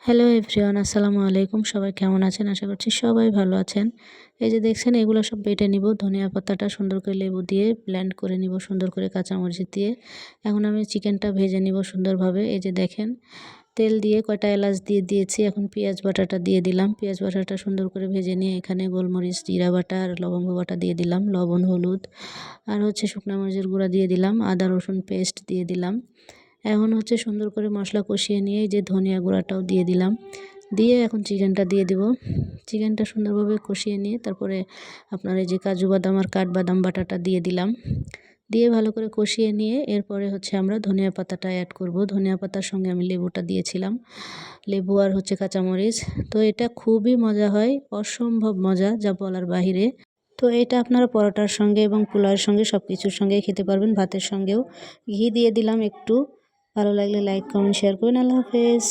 Hello everyone, আসসালামু আলাইকুম। সবাই কেমন আছেন? আশা করছি সবাই ভালো আছেন। এই যে দেখছেন, এগুলো সব বেটে নিব। ধনিয়া পাতাটা সুন্দর করে লেবু দিয়ে ব্লেন্ড করে নিব, সুন্দর করে কাঁচামরিচ দিয়ে। এখন আমি চিকেনটা ভেজে নিব সুন্দরভাবে। এই যে দেখেন, তেল দিয়ে কয়টা এলাচ দিয়ে দিয়েছি। এখন পেঁয়াজ বাটাটা দিয়ে দিলাম। পেঁয়াজ বাটাটা সুন্দর করে ভেজে নিয়ে এখানে গোলমরিচ, জিরা বাটা আর লবঙ্গ বাটা দিয়ে দিলাম, লবণ, হলুদ আর শুকনো মরিচের গুঁড়া দিয়ে দিলাম, আদা রসুন পেস্ট দিয়ে দিলাম। এখন সুন্দর করে মশলা কষিয়ে নিয়ে এই যে ধনিয়া গুঁড়াটাও দিয়ে দিলাম। দিয়ে এখন চিকেনটা দিয়ে দিব। চিকেনটা সুন্দরভাবে কষিয়ে নিয়ে তারপরে আপনার এই যে কাজু বাদাম আর কাঠবাদাম বাটাটা দিয়ে দিলাম। দিয়ে ভালো করে কষিয়ে নিয়ে এরপরে আমরা ধনিয়া পাতাটা অ্যাড করব। ধনিয়া পাতার সঙ্গে আমি লেবুটা দিয়েছিলাম, লেবু আর কাঁচামরিচ। তো এটা খুবই মজা হয়, অসম্ভব মজা, যা বলার বাহিরে। তো এটা আপনারা পরোটার সঙ্গে এবং পোলাওয়ের সঙ্গে সব কিছুর সঙ্গে খেতে পারবেন, ভাতের সঙ্গেও। ঘি দিয়ে দিলাম একটু। ভালো লাগলে লাইক, কমেন্ট, শেয়ার করবেন। আল্লাহ হাফেজ।